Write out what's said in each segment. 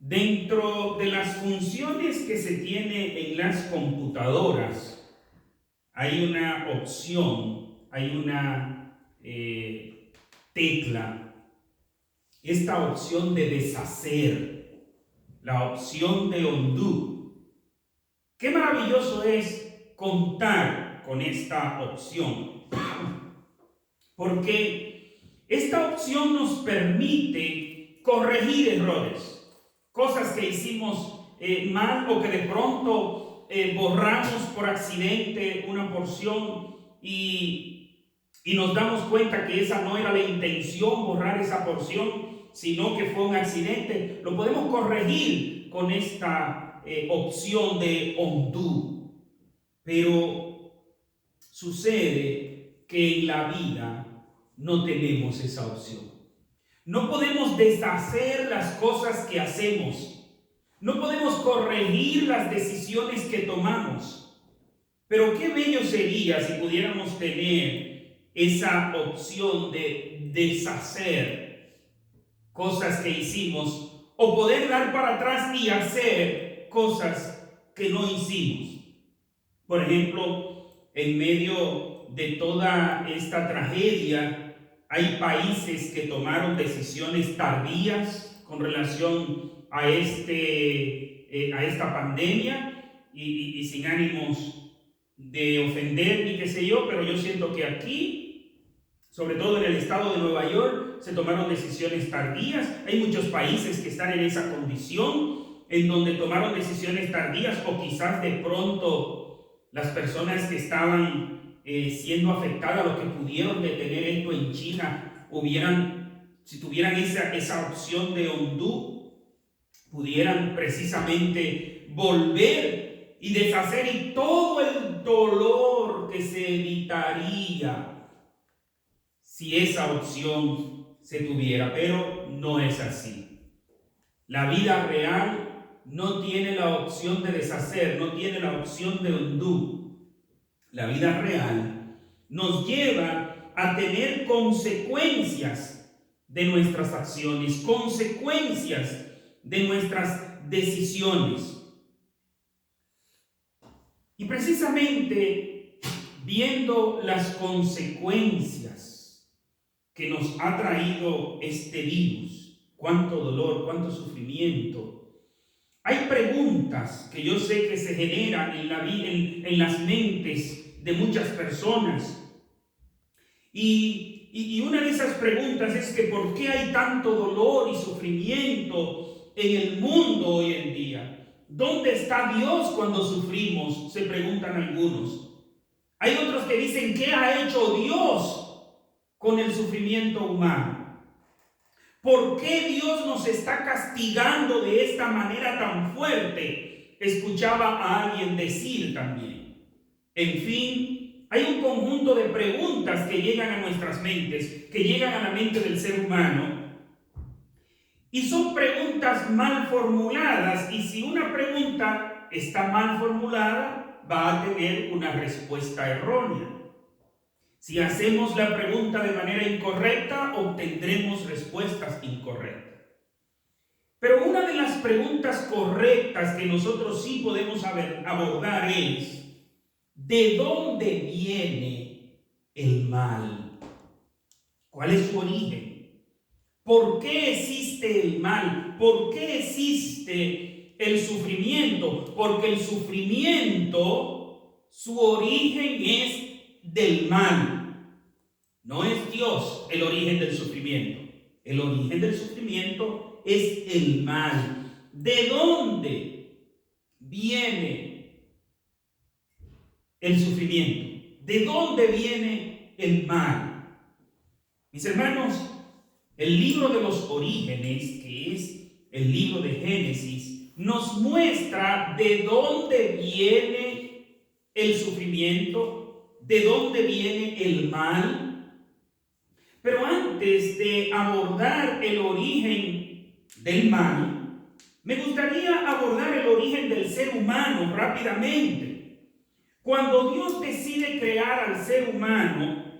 Dentro de las funciones que se tiene en las computadoras, hay una opción, hay una tecla, esta opción de deshacer, la opción de undo. Qué maravilloso es contar con esta opción, porque esta opción nos permite corregir errores, cosas que hicimos mal o que de pronto borramos por accidente una porción y nos damos cuenta que esa no era la intención, borrar esa porción, sino que fue un accidente. Lo podemos corregir con esta opción de undo. Pero sucede que en la vida no tenemos esa opción. No podemos deshacer las cosas que hacemos. No podemos corregir las decisiones que tomamos. Pero qué bello sería si pudiéramos tener esa opción de deshacer cosas que hicimos o poder dar para atrás y hacer cosas que no hicimos. Por ejemplo, en medio de toda esta tragedia, hay países que tomaron decisiones tardías con relación a esta pandemia y sin ánimos de ofender ni qué sé yo, pero yo siento que aquí, sobre todo en el estado de Nueva York, se tomaron decisiones tardías. Hay muchos países que están en esa condición, en donde tomaron decisiones tardías o quizás de pronto las personas que estaban siendo afectadas, los que pudieron detener esto en China, si tuvieran esa opción de undo, pudieran precisamente volver y deshacer, y todo el dolor que se evitaría si esa opción se tuviera. Pero no es así. La vida real no tiene la opción de deshacer, no tiene la opción de undo. La vida real nos lleva a tener consecuencias de nuestras acciones, consecuencias de nuestras decisiones. Y precisamente viendo las consecuencias que nos ha traído este virus, cuánto dolor, cuánto sufrimiento, hay preguntas que yo sé que se generan en las mentes de muchas personas. Y una de esas preguntas es que ¿por qué hay tanto dolor y sufrimiento en el mundo hoy en día? ¿Dónde está Dios cuando sufrimos?, se preguntan algunos. Hay otros que dicen, ¿qué ha hecho Dios con el sufrimiento humano? ¿Por qué Dios nos está castigando de esta manera tan fuerte?, escuchaba a alguien decir también. En fin, hay un conjunto de preguntas que llegan a nuestras mentes, que llegan a la mente del ser humano, y son preguntas mal formuladas, y si una pregunta está mal formulada, va a tener una respuesta errónea. Si hacemos la pregunta de manera incorrecta, obtendremos respuestas incorrectas. Pero una de las preguntas correctas que nosotros sí podemos abordar es: ¿de dónde viene el mal? ¿Cuál es su origen? ¿Por qué existe el mal? ¿Por qué existe el sufrimiento? Porque el sufrimiento, su origen es del mal. No es Dios el origen del sufrimiento. El origen del sufrimiento es el mal. ¿De dónde viene el sufrimiento? ¿De dónde viene el mal? Mis hermanos, el libro de los orígenes, que es el libro de Génesis, nos muestra de dónde viene el sufrimiento, de dónde viene el mal. Pero antes de abordar el origen del mal, me gustaría abordar el origen del ser humano rápidamente. Cuando Dios decide crear al ser humano,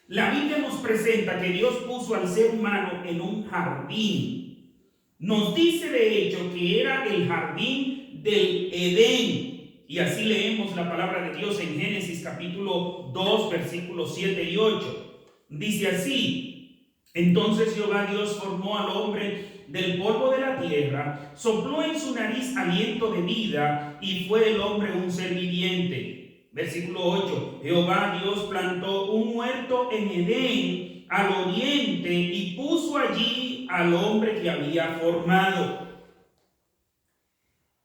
la Biblia nos presenta que Dios puso al ser humano en un jardín. Nos dice de hecho que era el jardín del Edén. Y así leemos la palabra de Dios en Génesis capítulo 2, versículos 7 y 8. Dice así: entonces Jehová Dios formó al hombre del polvo de la tierra, sopló en su nariz aliento de vida, y fue el hombre un ser viviente. Versículo 8: Jehová Dios plantó un huerto en Edén al oriente y puso allí al hombre que había formado.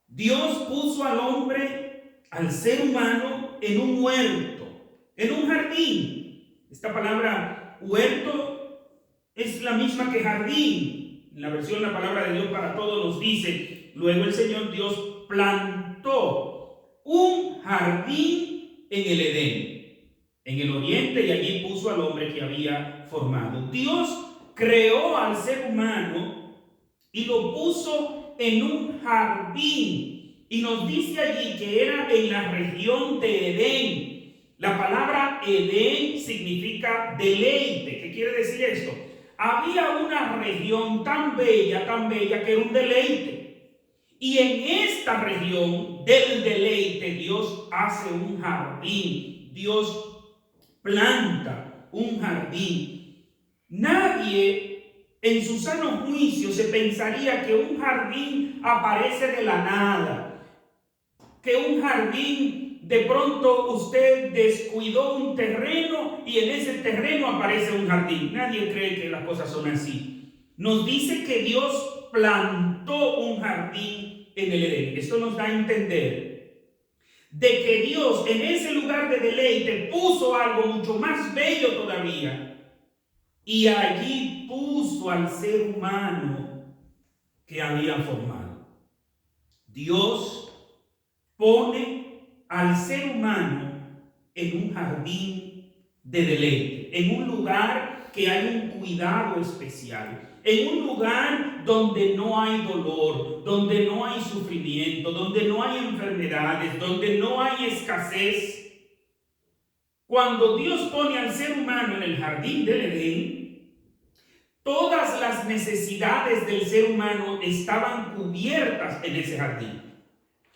Dios puso al hombre, al ser humano, en un huerto, en un jardín. Esta palabra huerto es la misma que jardín. En la versión La Palabra de Dios para Todos nos dice: luego el Señor Dios plantó un jardín en el Edén, en el oriente, y allí puso al hombre que había formado. Dios creó al ser humano y lo puso en un jardín, y nos dice allí que era en la región de Edén. La palabra Edén significa deleite. ¿Qué quiere decir esto? Había una región tan bella que era un deleite. Y en esta región del deleite Dios hace un jardín. Dios planta un jardín. Nadie en su sano juicio se pensaría que un jardín aparece de la nada, que un jardín de pronto usted descuidó un terreno y en ese terreno aparece un jardín. Nadie cree que las cosas son así. Nos dice que Dios plantó un jardín en el Edén. Esto nos da a entender de que Dios en ese lugar de deleite puso algo mucho más bello todavía. Y allí puso al ser humano que había formado. Dios pone al ser humano en un jardín de deleite, en un lugar que hay un cuidado especial, en un lugar donde no hay dolor, donde no hay sufrimiento, donde no hay enfermedades, donde no hay escasez. Cuando Dios pone al ser humano en el jardín del Edén, todas las necesidades del ser humano estaban cubiertas en ese jardín.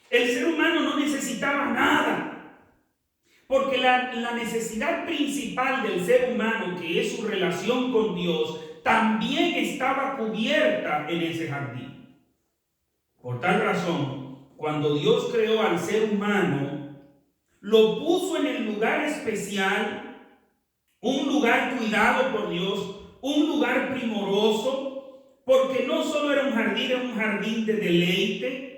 El ser humano no necesitaba nada, porque la necesidad principal del ser humano, que es su relación con Dios, también estaba cubierta en ese jardín. Por tal razón, cuando Dios creó al ser humano, lo puso en el lugar especial, un lugar cuidado por Dios, un lugar primoroso, porque no solo era un jardín de deleite.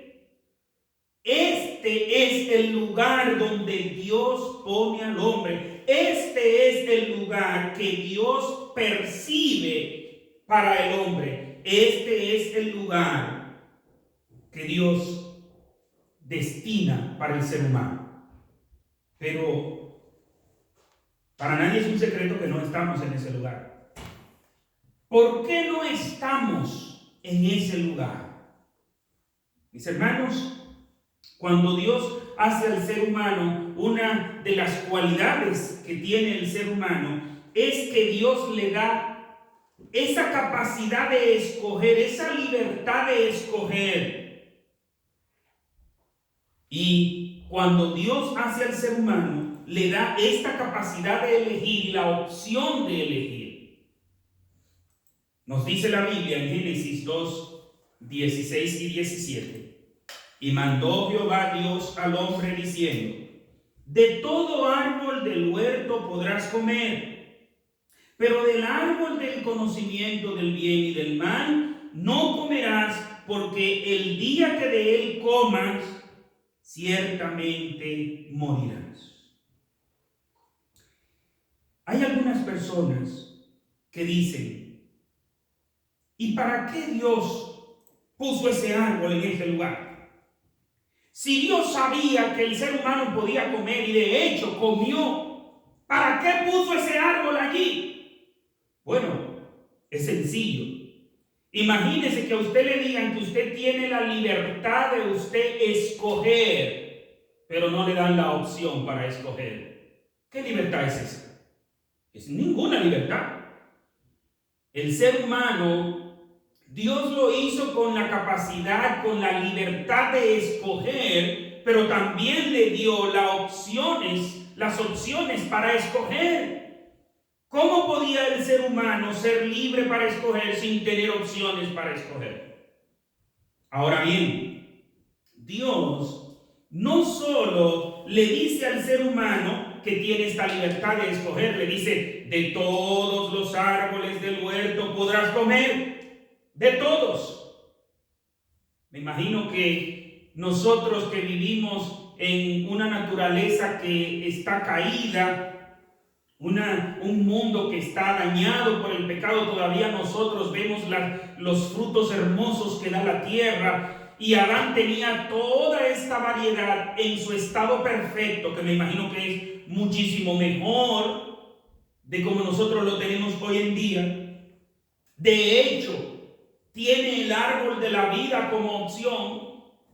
Este es el lugar donde Dios pone al hombre. Este es el lugar que Dios percibe para el hombre. Este es el lugar que Dios destina para el ser humano. Pero para nadie es un secreto que no estamos en ese lugar. ¿Por qué no estamos en ese lugar? Mis hermanos, cuando Dios hace al ser humano, una de las cualidades que tiene el ser humano es que Dios le da esa capacidad de escoger, esa libertad de escoger. Y cuando Dios hace al ser humano, le da esta capacidad de elegir y la opción de elegir. Nos dice la Biblia en Génesis 2, 16 y 17. Y mandó Jehová Dios al hombre diciendo: de todo árbol del huerto podrás comer, pero del árbol del conocimiento del bien y del mal no comerás, porque el día que de él comas, ciertamente morirás. Hay algunas personas que dicen: ¿y para qué Dios puso ese árbol en ese lugar? Si Dios sabía que el ser humano podía comer y de hecho comió, ¿para qué puso ese árbol allí? Bueno, es sencillo. Imagínese que a usted le digan que usted tiene la libertad de usted escoger, pero no le dan la opción para escoger. ¿Qué libertad es esa? Es ninguna libertad. El ser humano Dios lo hizo con la capacidad, con la libertad de escoger, pero también le dio las opciones para escoger. ¿Cómo podía el ser humano ser libre para escoger sin tener opciones para escoger? Ahora bien, Dios no solo le dice al ser humano que tiene esta libertad de escoger, le dice: de todos los árboles del huerto podrás comer, de todos. Me imagino que nosotros que vivimos en una naturaleza que está caída, un mundo que está dañado por el pecado, todavía nosotros vemos los frutos hermosos que da la tierra. Y Adán tenía toda esta variedad en su estado perfecto, que me imagino que es muchísimo mejor de como nosotros lo tenemos hoy en día. De hecho, tiene el árbol de la vida como opción,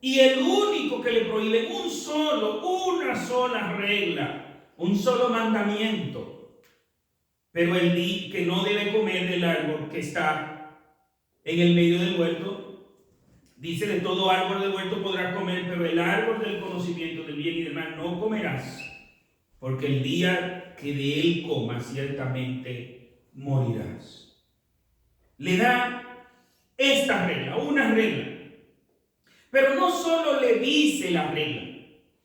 y el único que le prohíbe una sola regla, un solo mandamiento. Pero él dice que no debe comer del árbol que está en el medio del huerto. Dice: de todo árbol del huerto podrás comer, pero el árbol del conocimiento del bien y del mal no comerás, porque el día que de él comas ciertamente morirás. Le da esta regla, una regla. Pero no solo le dice la regla,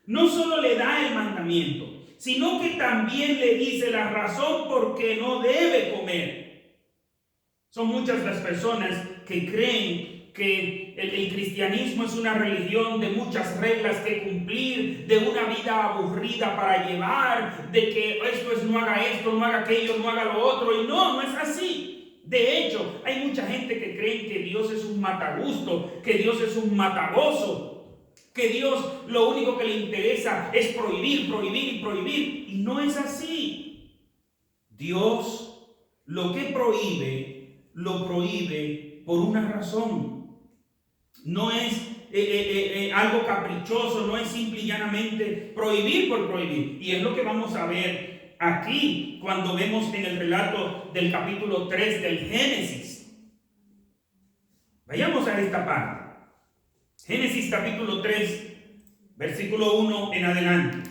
no solo le da el mandamiento, sino que también le dice la razón por qué no debe comer. Son muchas las personas que creen que el cristianismo es una religión de muchas reglas que cumplir, de una vida aburrida para llevar, de que esto es no haga esto, no haga aquello, no haga lo otro. Y no es así. De hecho, hay mucha gente que cree que Dios es un matagusto, que Dios es un matagozo, que Dios lo único que le interesa es prohibir, prohibir y prohibir. Y no es así. Dios lo que prohíbe, lo prohíbe por una razón. No es algo caprichoso, no es simple y llanamente prohibir por prohibir. Y es lo que vamos a ver aquí cuando vemos en el relato del capítulo 3 del Génesis. Vayamos a esta parte. Génesis capítulo 3, versículo 1 en adelante.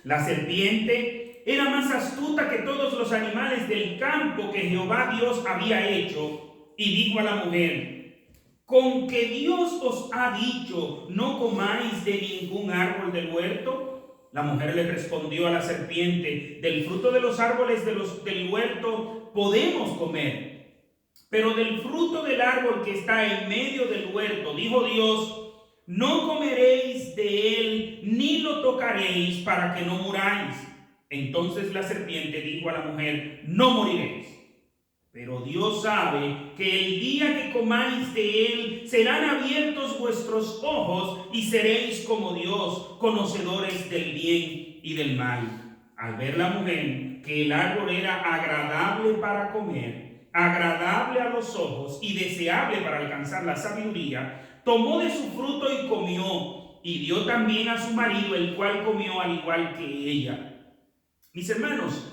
La serpiente era más astuta que todos los animales del campo que Jehová Dios había hecho. Y dijo a la mujer: ¿con que Dios os ha dicho no comáis de ningún árbol del huerto? La mujer le respondió a la serpiente: del fruto de los árboles del huerto podemos comer, pero del fruto del árbol que está en medio del huerto, dijo Dios, no comeréis de él ni lo tocaréis para que no muráis. Entonces la serpiente dijo a la mujer: no moriréis. Pero Dios sabe que el día que comáis de él serán abiertos vuestros ojos y seréis como Dios, conocedores del bien y del mal. Al ver la mujer que el árbol era agradable para comer, agradable a los ojos y deseable para alcanzar la sabiduría, tomó de su fruto y comió, y dio también a su marido, el cual comió al igual que ella. Mis hermanos,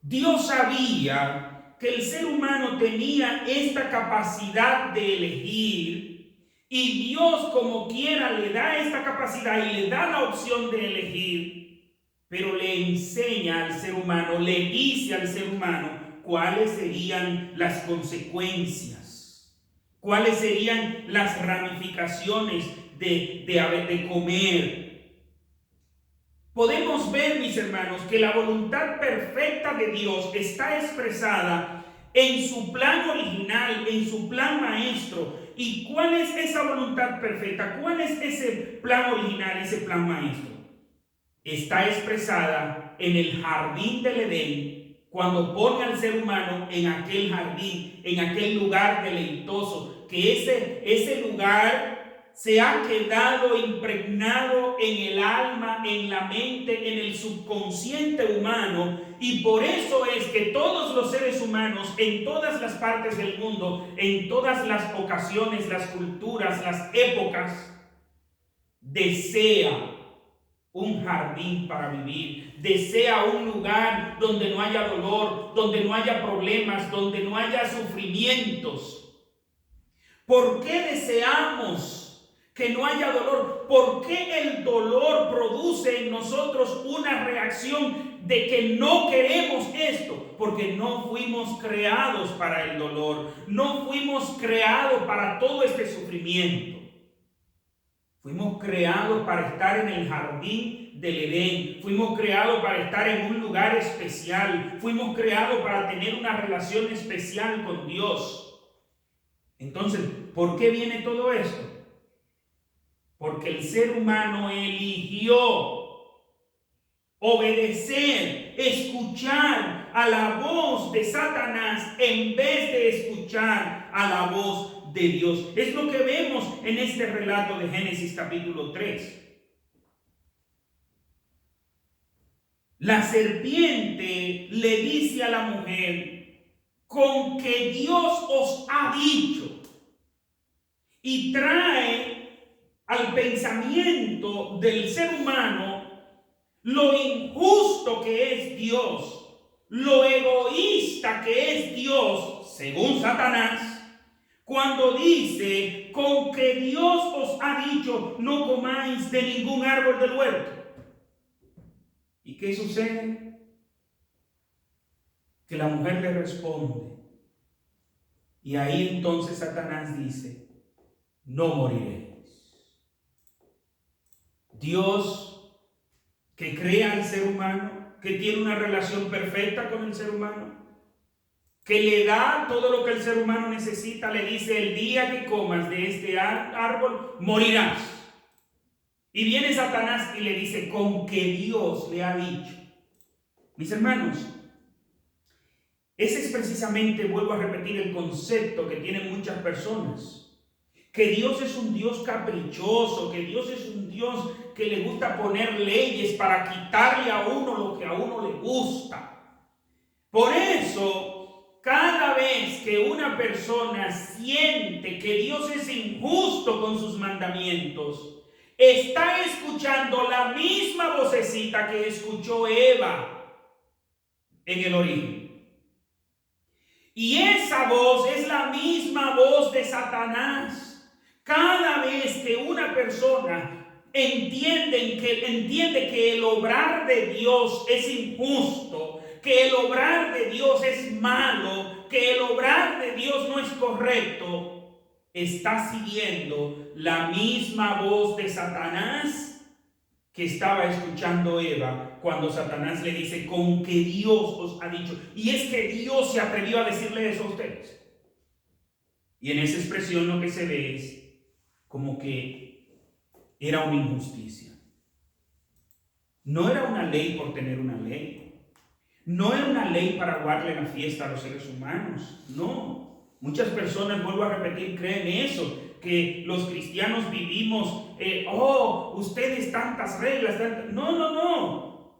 Dios sabía que el ser humano tenía esta capacidad de elegir, y Dios como quiera le da esta capacidad y le da la opción de elegir, pero le enseña al ser humano, le dice al ser humano cuáles serían las consecuencias, cuáles serían las ramificaciones de comer. Podemos ver, mis hermanos, que la voluntad perfecta de Dios está expresada en su plan original, en su plan maestro. ¿Y cuál es esa voluntad perfecta? ¿Cuál es ese plan original, ese plan maestro? Está expresada en el jardín del Edén, cuando pone al ser humano en aquel jardín, en aquel lugar deleitoso, que ese lugar se ha quedado impregnado en el alma, en la mente, en el subconsciente humano, y por eso es que todos los seres humanos en todas las partes del mundo, en todas las ocasiones, las culturas, las épocas, desea un jardín para vivir, desea un lugar donde no haya dolor, donde no haya problemas, donde no haya sufrimientos. ¿Por qué deseamos que no haya dolor? ¿Por qué el dolor produce en nosotros una reacción de que no queremos esto? Porque no fuimos creados para el dolor, no fuimos creados para todo este sufrimiento. Fuimos creados para estar en el jardín del Edén. Fuimos creados para estar en un lugar especial. Fuimos creados para tener una relación especial con Dios. Entonces, ¿por qué viene todo esto? Porque el ser humano eligió obedecer, escuchar a la voz de Satanás en vez de escuchar a la voz de Dios. Es lo que vemos en este relato de Génesis capítulo 3. La serpiente le dice a la mujer: con que Dios os ha dicho, y trae al pensamiento del ser humano lo injusto que es Dios, lo egoísta que es Dios, según Satanás, cuando dice: con que Dios os ha dicho, no comáis de ningún árbol del huerto. ¿Y qué sucede? Que la mujer le responde, y ahí entonces Satanás dice: no moriréis. Dios, que crea al ser humano, que tiene una relación perfecta con el ser humano, que le da todo lo que el ser humano necesita, le dice: el día que comas de este árbol, morirás. Y viene Satanás y le dice: con que Dios le ha dicho. Mis hermanos, ese es precisamente, vuelvo a repetir, el concepto que tienen muchas personas. Que Dios es un Dios caprichoso, que Dios es un Dios que le gusta poner leyes para quitarle a uno lo que a uno le gusta. Por eso, cada vez que una persona siente que Dios es injusto con sus mandamientos, está escuchando la misma vocecita que escuchó Eva en el origen. Y esa voz es la misma voz de Satanás. Cada vez que una persona entiende que el obrar de Dios es injusto, que el obrar de Dios es malo, que el obrar de Dios no es correcto, está siguiendo la misma voz de Satanás que estaba escuchando Eva cuando Satanás le dice: con que Dios os ha dicho. Y es que Dios se atrevió a decirle eso a ustedes. Y en esa expresión lo que se ve es como que era una injusticia. No era una ley por tener una ley. No era una ley para guardarle la fiesta a los seres humanos. No. Muchas personas, vuelvo a repetir, creen eso. Que los cristianos vivimos, ustedes tantas reglas, No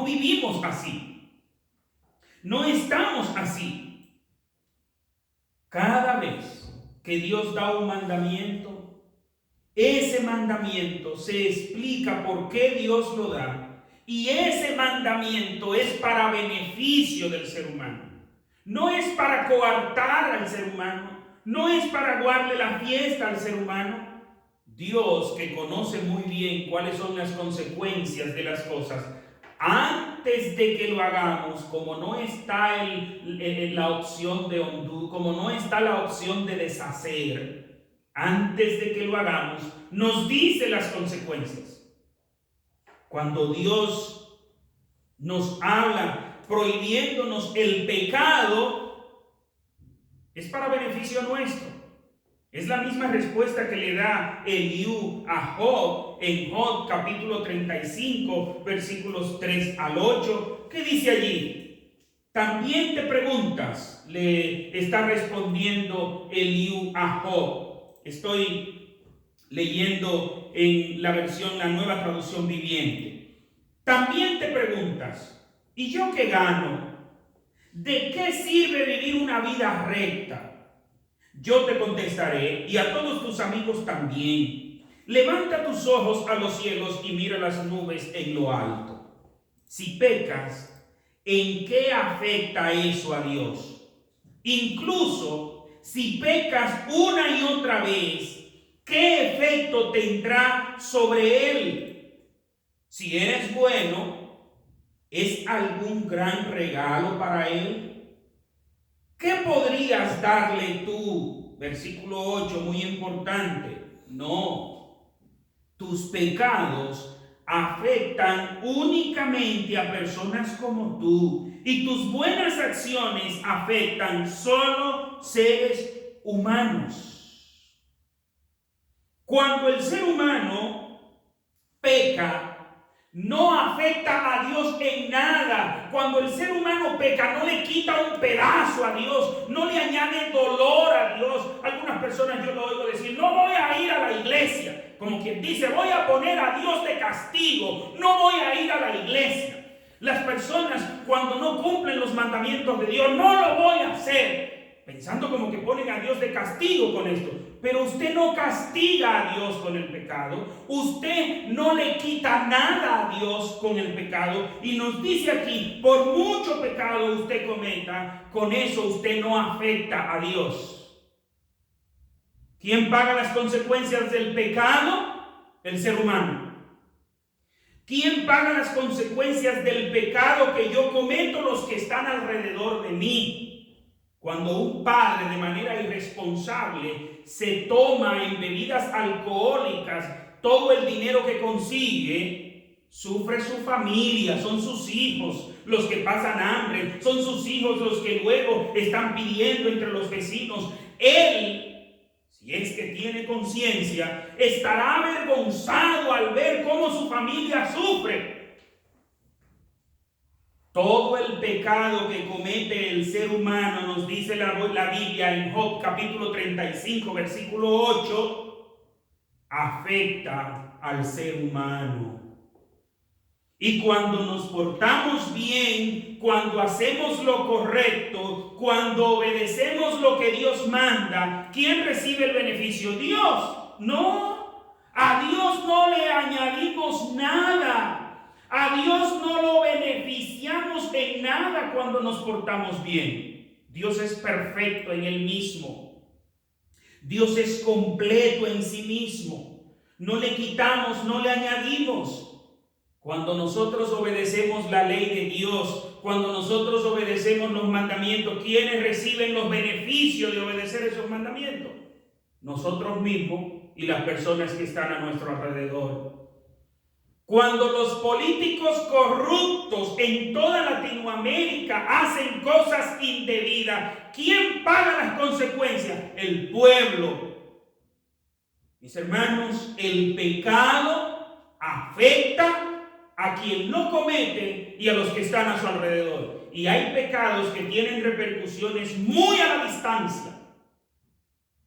vivimos así. No estamos así. Cada vez que Dios da un mandamiento, ese mandamiento se explica por qué Dios lo da, y ese mandamiento es para beneficio del ser humano. No es para coartar al ser humano, no es para guardarle la fiesta al ser humano. Dios, que conoce muy bien cuáles son las consecuencias de las cosas, antes de que lo hagamos, como no está la opción de undo, como no está la opción de deshacer, antes de que lo hagamos, nos dice las consecuencias. Cuando Dios nos habla prohibiéndonos el pecado, es para beneficio nuestro. Es la misma respuesta que le da Eliú a Job en Job capítulo 35, versículos 3 al 8. ¿Qué dice allí? También te preguntas, le está respondiendo Eliú a Job. Estoy leyendo en la versión, la Nueva Traducción Viviente. También te preguntas, ¿y yo qué gano? ¿De qué sirve vivir una vida recta? Yo te contestaré, y a todos tus amigos también. Levanta tus ojos a los cielos y mira las nubes en lo alto. Si pecas, ¿en qué afecta eso a Dios? Incluso si pecas una y otra vez, ¿qué efecto tendrá sobre Él? Si eres bueno, ¿es algún gran regalo para Él? ¿Qué podrías darle tú? Versículo 8, muy importante. No, tus pecados afectan únicamente a personas como tú, y tus buenas acciones afectan solo seres humanos. Cuando el ser humano peca, no afecta a Dios en nada. Cuando el ser humano peca, no le quita un pedazo a Dios, no le añade dolor a Dios. Algunas personas yo lo oigo decir: no voy a ir a la iglesia. Como quien dice: voy a poner a Dios de castigo, no voy a ir a la iglesia. Las personas, cuando no cumplen los mandamientos de Dios, no lo voy a hacer, pensando como que ponen a Dios de castigo con esto. Pero usted no castiga a Dios con el pecado, usted no le quita nada a Dios con el pecado, y nos dice aquí: por mucho pecado usted cometa, con eso usted no afecta a Dios. ¿Quién paga las consecuencias del pecado? El ser humano. ¿Quién paga las consecuencias del pecado que yo cometo? Los que están alrededor de mí. Cuando un padre de manera irresponsable se toma en bebidas alcohólicas todo el dinero que consigue, sufre su familia, son sus hijos los que pasan hambre, son sus hijos los que luego están pidiendo entre los vecinos. Él, si es que tiene conciencia, estará avergonzado al ver cómo su familia sufre. Todo el pecado que comete el ser humano, nos dice la Biblia en Job capítulo 35, versículo 8, afecta al ser humano. Y cuando nos portamos bien, cuando hacemos lo correcto, cuando obedecemos lo que Dios manda, ¿quién recibe el beneficio? Dios. No, a Dios no le añadimos nada. A Dios no lo beneficiamos en nada cuando nos portamos bien. Dios es perfecto en Él mismo. Dios es completo en sí mismo. No le quitamos, no le añadimos. Cuando nosotros obedecemos la ley de Dios, cuando nosotros obedecemos los mandamientos, ¿quiénes reciben los beneficios de obedecer esos mandamientos? Nosotros mismos y las personas que están a nuestro alrededor. Cuando los políticos corruptos en toda Latinoamérica hacen cosas indebidas, ¿quién paga las consecuencias? El pueblo. Mis hermanos, el pecado afecta a quien no comete y a los que están a su alrededor. Y hay pecados que tienen repercusiones muy a la distancia.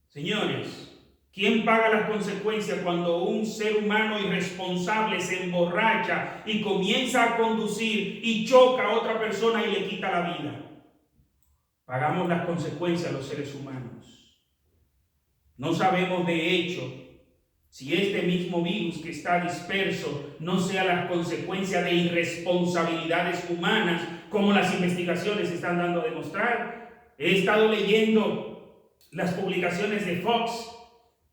Señores, ¿quién paga las consecuencias cuando un ser humano irresponsable se emborracha y comienza a conducir y choca a otra persona y le quita la vida? Pagamos las consecuencias los seres humanos. No sabemos de hecho si este mismo virus que está disperso no sea la consecuencia de irresponsabilidades humanas, como las investigaciones están dando a demostrar. He estado leyendo las publicaciones de Fox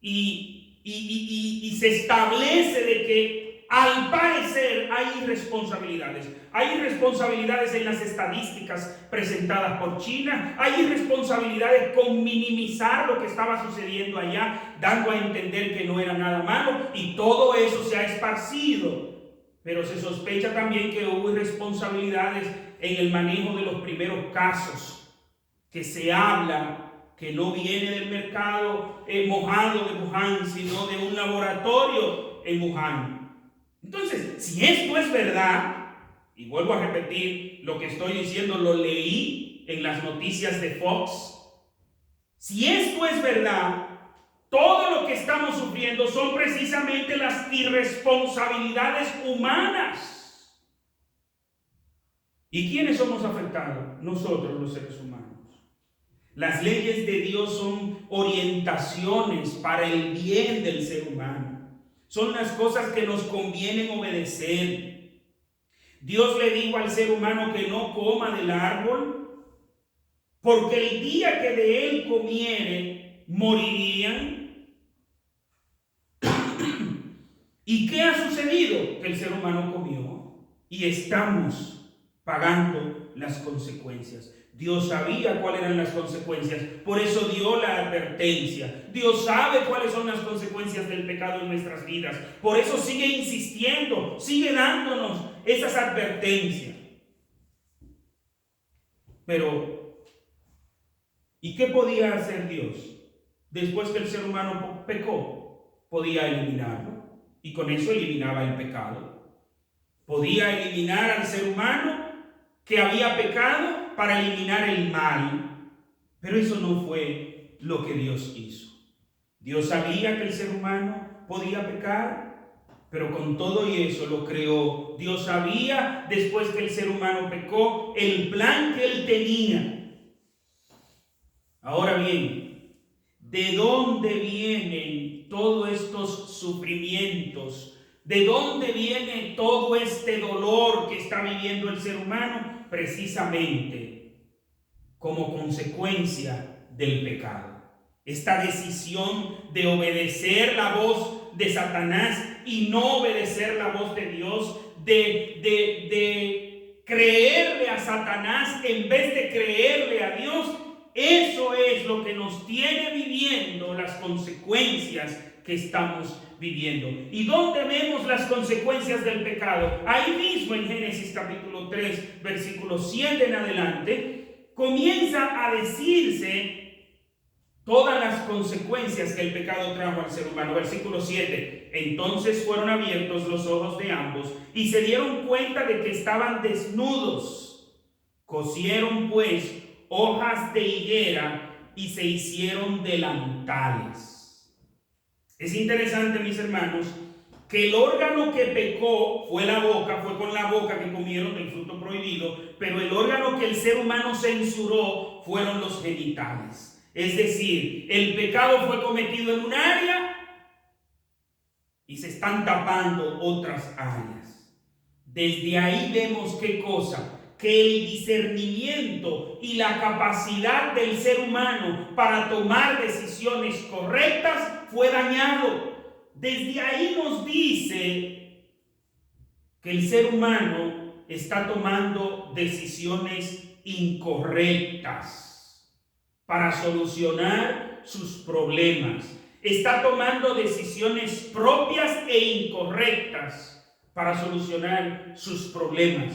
y se establece de que al parecer hay irresponsabilidades. Hay irresponsabilidades en las estadísticas presentadas por China. Hay irresponsabilidades con minimizar lo que estaba sucediendo allá, dando a entender que no era nada malo, y todo eso se ha esparcido. Pero se sospecha también que hubo irresponsabilidades en el manejo de los primeros casos, que se habla que no viene del mercado mojado de Wuhan, sino de un laboratorio en Wuhan. Entonces, si esto es verdad, y vuelvo a repetir lo que estoy diciendo, lo leí en las noticias de Fox. Si esto es verdad, todo lo que estamos sufriendo son precisamente las irresponsabilidades humanas. ¿Y quiénes somos afectados? Nosotros, los seres humanos. Las leyes de Dios son orientaciones para el bien del ser humano. son las cosas que nos convienen obedecer. Dios le dijo al ser humano que no coma del árbol, porque el día que de él comiere, morirían. ¿Y qué ha sucedido? Que el ser humano comió y estamos pagando las consecuencias. Dios sabía cuáles eran las consecuencias, por eso dio la advertencia. Dios sabe cuáles son las consecuencias del pecado en nuestras vidas, por eso sigue insistiendo, sigue dándonos esas advertencias. Pero, ¿y qué podía hacer Dios? Después que el ser humano pecó, podía eliminarlo, y con eso eliminaba el pecado. Podía eliminar al ser humano que había pecado para eliminar el mal, pero eso no fue lo que Dios hizo. Dios sabía que el ser humano podía pecar, pero con todo y eso lo creó. Dios sabía, después que el ser humano pecó, el plan que él tenía. Ahora bien, ¿de dónde vienen todos estos sufrimientos? ¿De dónde viene todo este dolor que está viviendo el ser humano? Precisamente como consecuencia del pecado. Esta decisión de obedecer la voz de Satanás y no obedecer la voz de Dios, de creerle a Satanás en vez de creerle a Dios, eso es lo que nos tiene viviendo las consecuencias que estamos viviendo. ¿Y dónde vemos las consecuencias del pecado? Ahí mismo en Génesis capítulo 3, versículo 7 en adelante, comienza a decirse todas las consecuencias que el pecado trajo al ser humano. Versículo 7, entonces fueron abiertos los ojos de ambos y se dieron cuenta de que estaban desnudos. Cosieron pues hojas de higuera y se hicieron delantales. Es interesante, mis hermanos, que el órgano que pecó fue la boca, fue con la boca que comieron del fruto prohibido, pero el órgano que el ser humano censuró fueron los genitales. Es decir, el pecado fue cometido en un área y se están tapando otras áreas. Desde ahí vemos qué cosa, que el discernimiento y la capacidad del ser humano para tomar decisiones correctas fue dañado. Desde ahí nos dice que el ser humano está tomando decisiones incorrectas para solucionar sus problemas. Está tomando decisiones propias e incorrectas para solucionar sus problemas.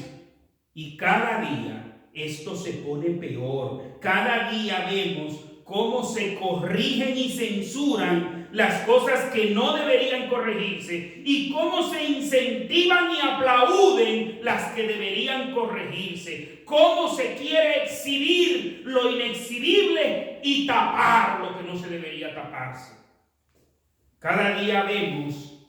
Y cada día esto se pone peor. Cada día vemos cómo se corrigen y censuran las cosas que no deberían corregirse y cómo se incentivan y aplauden las que deberían corregirse. Cómo se quiere exhibir lo inexhibible y tapar lo que no se debería taparse. Cada día vemos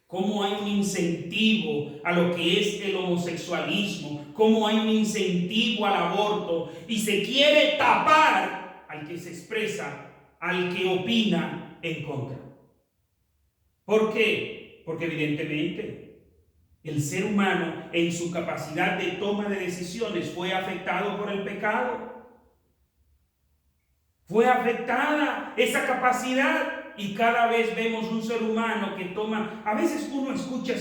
cómo hay un incentivo a lo que es el homosexualismo, cómo hay un incentivo al aborto y se quiere tapar al que se expresa, al que opina en contra. ¿Por qué? Porque evidentemente el ser humano en su capacidad de toma de decisiones fue afectado por el pecado. Fue afectada esa capacidad. Y cada vez vemos un ser humano que toma, a veces uno escucha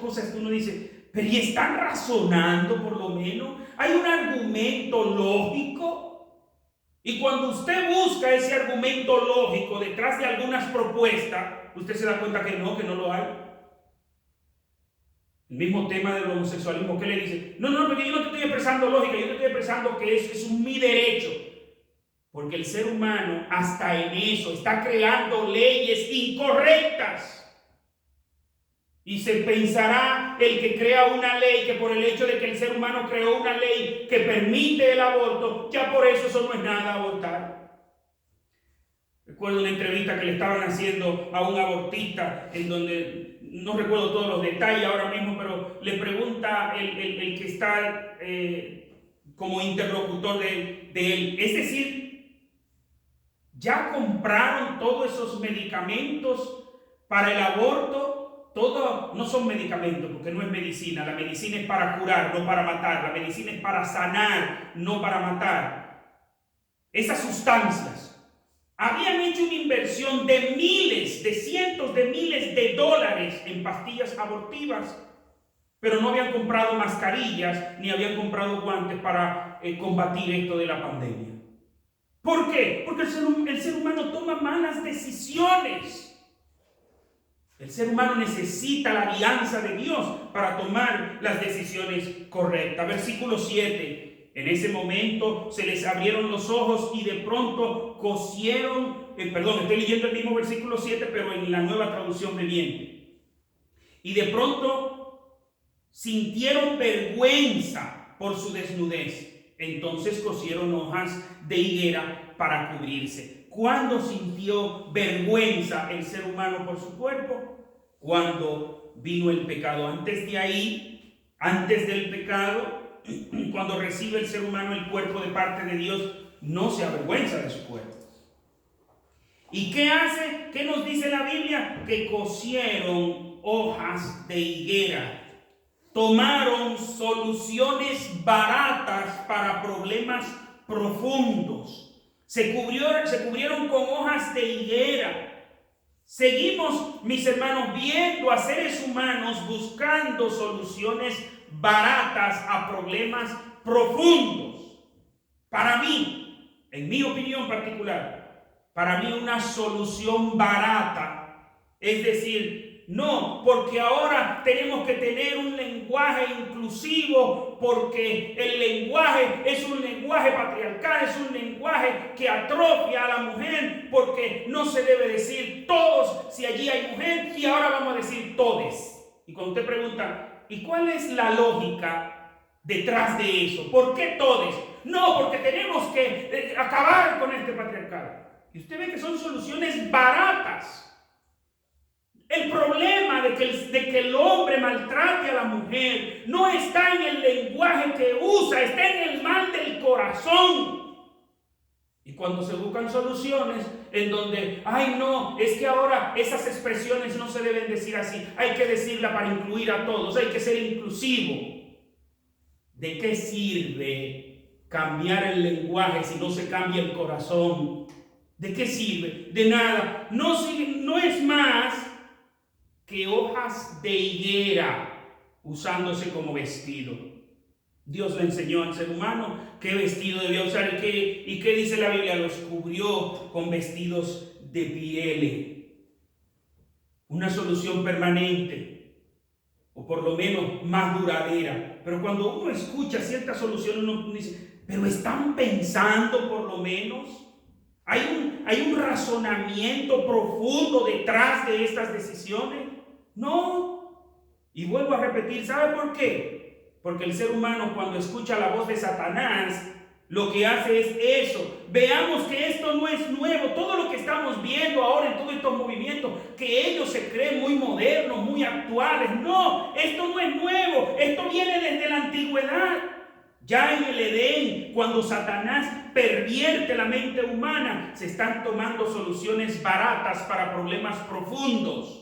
cosas que uno dice, pero ¿y están razonando por lo menos? ¿Hay un argumento lógico? Y cuando usted busca ese argumento lógico detrás de algunas propuestas, usted se da cuenta que no lo hay. El mismo tema del homosexualismo, ¿qué le dice? No, porque yo no te estoy expresando lógica, yo te estoy expresando que es mi derecho. Porque el ser humano hasta en eso está creando leyes incorrectas. Y se pensará el que crea una ley que por el hecho de que el ser humano creó una ley que permite el aborto, ya por eso no es nada abortar. Recuerdo una entrevista que le estaban haciendo a un abortista en donde, no recuerdo todos los detalles ahora mismo, pero le pregunta el que está como interlocutor de él. Es decir, ¿ya compraron todos esos medicamentos Para el aborto, todo no son medicamentos, porque no es medicina. La medicina es para curar, no para matar. La medicina es para sanar, no para matar. Esas sustancias habían hecho una inversión de miles, de cientos de miles de dólares en pastillas abortivas, pero no habían comprado mascarillas ni habían comprado guantes para combatir esto de la pandemia. ¿Por qué? Porque el ser humano toma malas decisiones. El ser humano necesita la alianza de Dios para tomar las decisiones correctas. Versículo 7. En ese momento se les abrieron los ojos y de pronto cosieron, estoy leyendo el mismo versículo 7, pero en la Nueva Traducción Viviente. Y de pronto sintieron vergüenza por su desnudez. Entonces cosieron hojas de higuera para cubrirse. ¿Cuándo sintió vergüenza el ser humano por su cuerpo? Cuando vino el pecado. Antes de ahí, antes del pecado, cuando recibe el ser humano el cuerpo de parte de Dios, no se avergüenza de su cuerpo. ¿Y qué hace? ¿Qué nos dice la Biblia? Que cosieron hojas de higuera. Tomaron soluciones baratas para problemas profundos. Se cubrieron con hojas de higuera. Seguimos, mis hermanos, viendo a seres humanos buscando soluciones baratas a problemas profundos. Para mí, en mi opinión particular, para mí una solución barata, es decir, no, porque ahora tenemos que tener un lenguaje inclusivo, porque el lenguaje es un lenguaje patriarcal, es un lenguaje que atrofia a la mujer, porque no se debe decir todos si allí hay mujer, y ahora vamos a decir todes. Y cuando usted pregunta, ¿y cuál es la lógica detrás de eso? ¿Por qué todes? No, porque tenemos que acabar con este patriarcado. Y usted ve que son soluciones baratas. El problema de que el hombre maltrate a la mujer no está en el lenguaje que usa, está en el mal del corazón. Y cuando se buscan soluciones en donde, ay no, es que ahora esas expresiones no se deben decir así, hay que decirla para incluir a todos, hay que ser inclusivo. ¿De qué sirve cambiar el lenguaje si no se cambia el corazón? ¿De qué sirve? De nada. No es más que hojas de higuera usándose como vestido. Dios le enseñó al ser humano qué vestido debía usar y qué dice la Biblia. Los cubrió con vestidos de piel. Una solución permanente, o por lo menos más duradera. Pero cuando uno escucha ciertas soluciones, uno dice, pero están pensando por lo menos. ¿Hay un razonamiento profundo detrás de estas decisiones? No. Y vuelvo a repetir, ¿sabe por qué? Porque el ser humano, cuando escucha la voz de Satanás, lo que hace es eso. Veamos que esto no es nuevo. Todo lo que estamos viendo ahora en todos estos movimientos, que ellos se creen muy modernos, muy actuales. No, esto no es nuevo. Esto viene desde la antigüedad. Ya en el Edén, cuando Satanás pervierte la mente humana, se están tomando soluciones baratas para problemas profundos.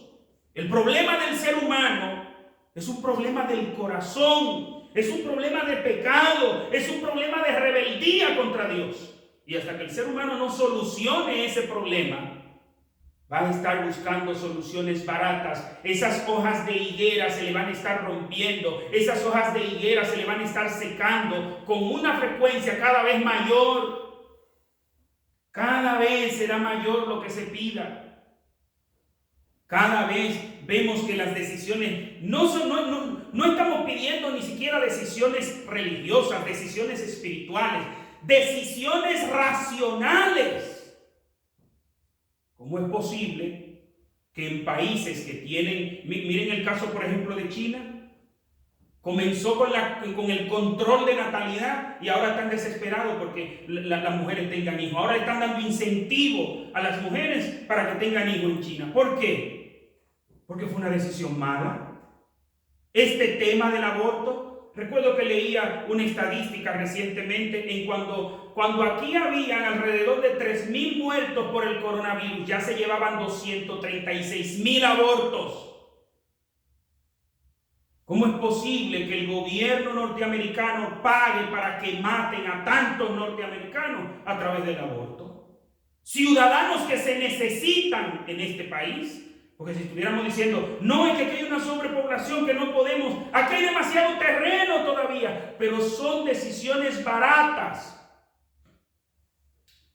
El problema del ser humano es un problema del corazón, es un problema de pecado, es un problema de rebeldía contra Dios. Y hasta que el ser humano no solucione ese problema, va a estar buscando soluciones baratas. Esas hojas de higuera se le van a estar rompiendo, esas hojas de higuera se le van a estar secando con una frecuencia cada vez mayor. Cada vez será mayor lo que se pida. Cada vez vemos que las decisiones no estamos pidiendo ni siquiera decisiones religiosas, decisiones espirituales, decisiones racionales. ¿Cómo es posible que en países que tienen, miren el caso por ejemplo de China, comenzó con el control de natalidad y ahora están desesperados porque las mujeres tengan hijos? Ahora están dando incentivo a las mujeres para que tengan hijos en China. ¿Por qué? Porque fue una decisión mala. Este tema del aborto, recuerdo que leía una estadística recientemente en cuando Cuando aquí habían alrededor de 3,000 muertos por el coronavirus, ya se llevaban 236,000 abortos. ¿Cómo es posible que el gobierno norteamericano pague para que maten a tantos norteamericanos a través del aborto? Ciudadanos que se necesitan en este país. Porque si estuviéramos diciendo, no, es que aquí hay una sobrepoblación que no podemos, aquí hay demasiado terreno todavía, pero son decisiones baratas.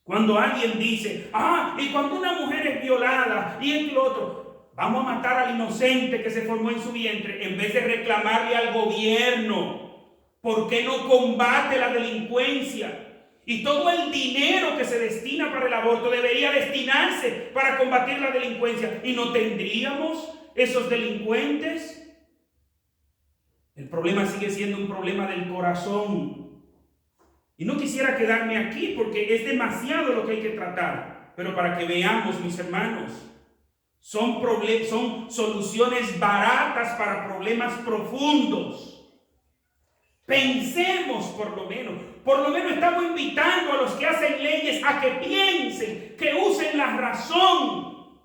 Cuando alguien dice, y cuando una mujer es violada y esto y lo otro, vamos a matar al inocente que se formó en su vientre, en vez de reclamarle al gobierno, ¿por qué no combate la delincuencia? Y todo el dinero que se destina para el aborto debería destinarse para combatir la delincuencia. ¿Y no tendríamos esos delincuentes? El problema sigue siendo un problema del corazón. Y no quisiera quedarme aquí porque es demasiado lo que hay que tratar. Pero para que veamos, mis hermanos, son soluciones baratas para problemas profundos. Pensemos por lo menos estamos invitando a los que hacen leyes a que piensen, que usen la razón.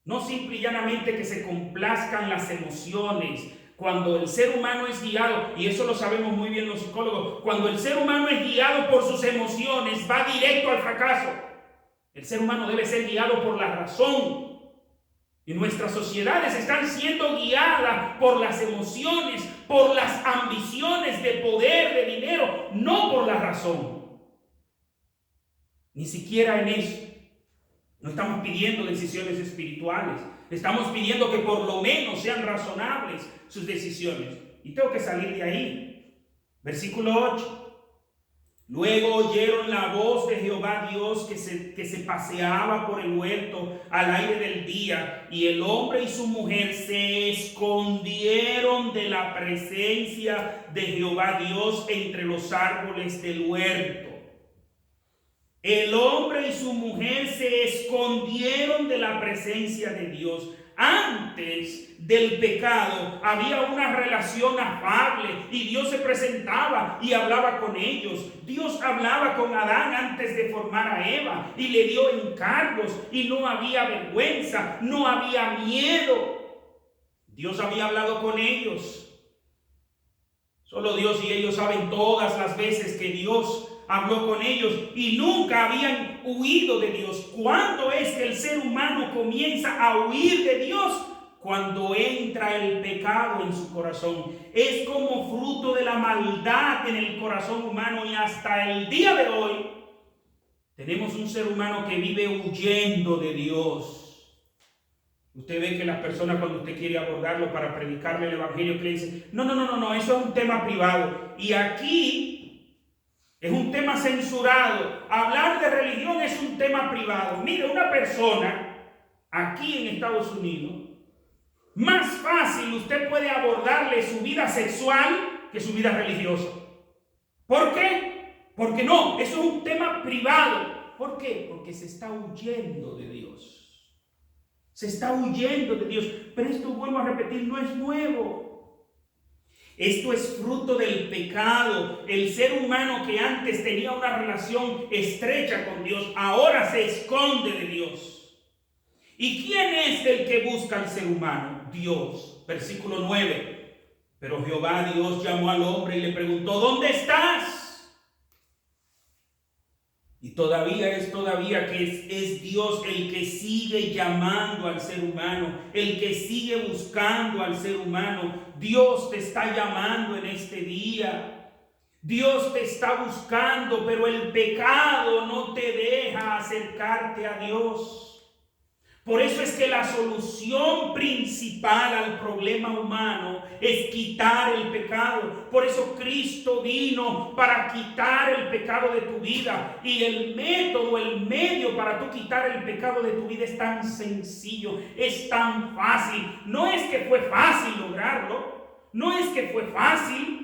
No simple y llanamente que se complazcan las emociones. Cuando el ser humano es guiado, y eso lo sabemos muy bien los psicólogos, cuando el ser humano es guiado por sus emociones, va directo al fracaso. El ser humano debe ser guiado por la razón. Y nuestras sociedades están siendo guiadas por las emociones, por las ambiciones de poder, de dinero, no por la razón. Ni siquiera en eso. No estamos pidiendo decisiones espirituales. Estamos pidiendo que por lo menos sean razonables sus decisiones. Y tengo que salir de ahí. Versículo 8. Luego oyeron la voz de Jehová Dios que se paseaba por el huerto al aire del día, y el hombre y su mujer se escondieron de la presencia de Jehová Dios entre los árboles del huerto. El hombre y su mujer se escondieron de la presencia de Dios. Antes del pecado había una relación afable y Dios se presentaba y hablaba con ellos. Dios hablaba con Adán antes de formar a Eva y le dio encargos y no había vergüenza, no había miedo. Dios había hablado con ellos. Solo Dios y ellos saben todas las veces que Dios habló con ellos y nunca habían huido de Dios. ¿Cuándo es que el ser humano comienza a huir de Dios? Cuando entra el pecado en su corazón. Es como fruto de la maldad en el corazón humano, y hasta el día de hoy tenemos un ser humano que vive huyendo de Dios. Usted ve que las personas, cuando usted quiere abordarlo para predicarle el evangelio, que le dicen, no, eso es un tema privado. Y aquí es un tema censurado. Hablar de religión es un tema privado. Mire, una persona aquí en Estados Unidos, más fácil usted puede abordarle su vida sexual que su vida religiosa. ¿Por qué? Porque no, eso es un tema privado. ¿Por qué? Porque se está huyendo de Dios. Se está huyendo de Dios. Pero esto, vuelvo a repetir, no es nuevo. Esto es fruto del pecado. El ser humano que antes tenía una relación estrecha con Dios, ahora se esconde de Dios. ¿Y quién es el que busca al ser humano? Dios. Versículo 9. Pero Jehová Dios llamó al hombre y le preguntó, ¿dónde estás? Y todavía que es Dios el que sigue llamando al ser humano, el que sigue buscando al ser humano. Dios te está llamando en este día. Dios te está buscando, pero el pecado no te deja acercarte a Dios. Por eso es que la solución principal al problema humano es quitar el pecado. Por eso Cristo vino para quitar el pecado de tu vida. Y el método, el medio para tú quitar el pecado de tu vida es tan sencillo, es tan fácil. No es que fue fácil lograrlo, no es que fue fácil.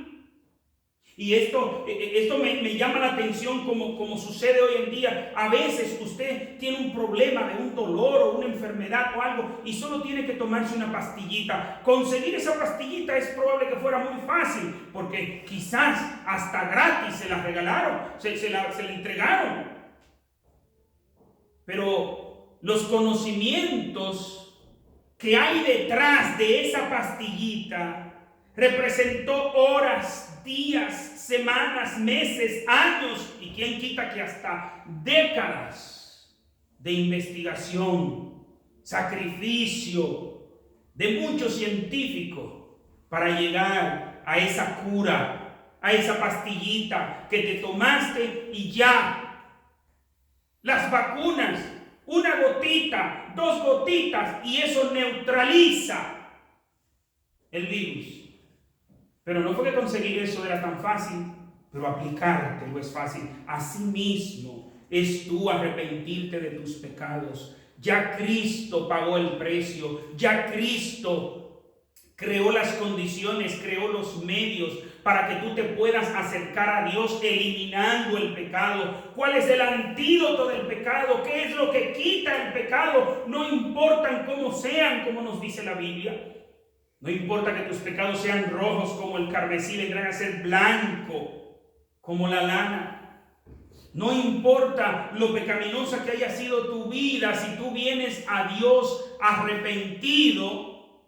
Y esto me llama la atención como sucede hoy en día. A veces usted tiene un problema de un dolor o una enfermedad o algo y solo tiene que tomarse una pastillita. Conseguir esa pastillita es probable que fuera muy fácil, porque quizás hasta gratis se la regalaron, se la entregaron. Pero los conocimientos que hay detrás de esa pastillita representó horas, días, semanas, meses, años y quién quita que hasta décadas de investigación, sacrificio de muchos científicos para llegar a esa cura, a esa pastillita que te tomaste y ya. Las vacunas, una gotita, 2 gotitas y eso neutraliza el virus. Pero no fue que conseguir eso era tan fácil, pero aplicártelo es fácil. Asimismo, es tú arrepentirte de tus pecados. Ya Cristo pagó el precio, ya Cristo creó las condiciones, creó los medios para que tú te puedas acercar a Dios eliminando el pecado. ¿Cuál es el antídoto del pecado? ¿Qué es lo que quita el pecado? No importan cómo sean, como nos dice la Biblia. No importa que tus pecados sean rojos como el carmesí, vendrán a ser blanco como la lana. No importa lo pecaminosa que haya sido tu vida, si tú vienes a Dios arrepentido,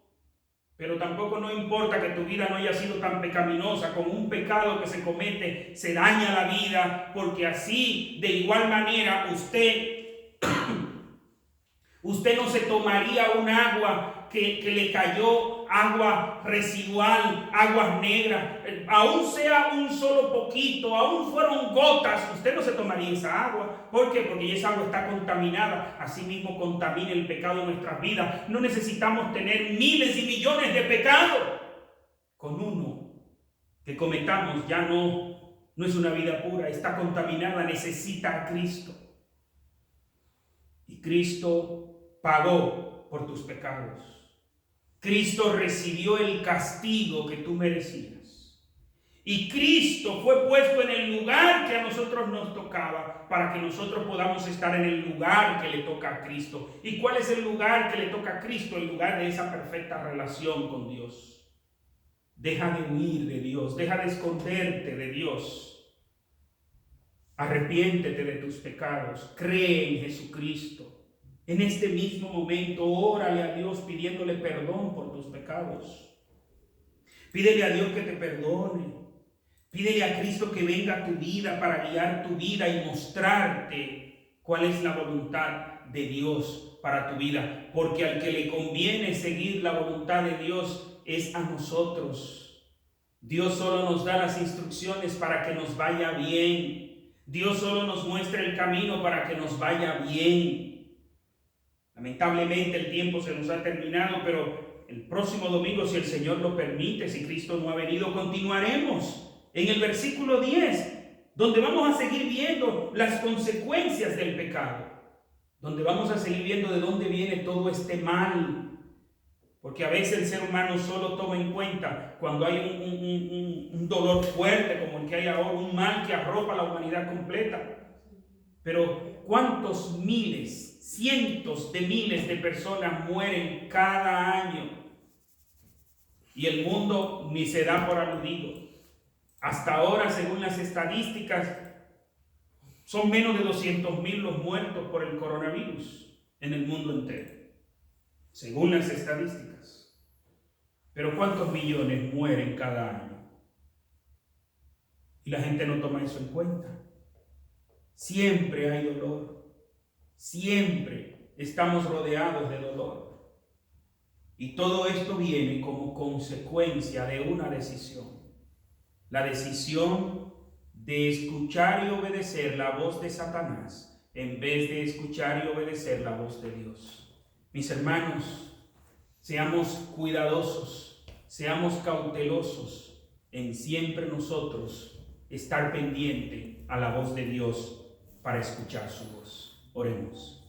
pero tampoco no importa que tu vida no haya sido tan pecaminosa. Con un pecado que se comete se daña la vida, porque así de igual manera usted no se tomaría un agua que le cayó, agua residual, aguas negras, aún sea un solo poquito, aún fueron gotas, usted no se tomaría esa agua. ¿Por qué? Porque esa agua está contaminada. Así mismo contamina el pecado en nuestras vidas. No necesitamos tener miles y millones de pecados. Con uno que cometamos ya no es una vida pura, está contaminada, necesita a Cristo. Y Cristo pagó por tus pecados. Cristo recibió el castigo que tú merecías. Y Cristo fue puesto en el lugar que a nosotros nos tocaba para que nosotros podamos estar en el lugar que le toca a Cristo. ¿Y cuál es el lugar que le toca a Cristo? El lugar de esa perfecta relación con Dios. Deja de huir de Dios, deja de esconderte de Dios. Arrepiéntete de tus pecados, cree en Jesucristo. En este mismo momento, órale a Dios pidiéndole perdón por tus pecados. Pídele a Dios que te perdone. Pídele a Cristo que venga a tu vida para guiar tu vida y mostrarte cuál es la voluntad de Dios para tu vida. Porque al que le conviene seguir la voluntad de Dios es a nosotros. Dios solo nos da las instrucciones para que nos vaya bien. Dios solo nos muestra el camino para que nos vaya bien. Lamentablemente el tiempo se nos ha terminado, pero el próximo domingo, si el Señor lo permite, si Cristo no ha venido, continuaremos en el versículo 10, donde vamos a seguir viendo las consecuencias del pecado, donde vamos a seguir viendo de dónde viene todo este mal, porque a veces el ser humano solo toma en cuenta cuando hay un dolor fuerte como el que hay ahora, un mal que arropa a la humanidad completa. Pero ¿cuántos miles, cientos de miles de personas mueren cada año? Y el mundo ni se da por aludido. Hasta ahora, según las estadísticas, son menos de 200,000 los muertos por el coronavirus en el mundo entero, según las estadísticas. Pero ¿cuántos millones mueren cada año? Y la gente no toma eso en cuenta. Siempre hay dolor, siempre estamos rodeados de dolor. Y todo esto viene como consecuencia de una decisión. La decisión de escuchar y obedecer la voz de Satanás en vez de escuchar y obedecer la voz de Dios. Mis hermanos, seamos cuidadosos, seamos cautelosos en siempre nosotros estar pendiente a la voz de Dios para escuchar su voz. Oremos.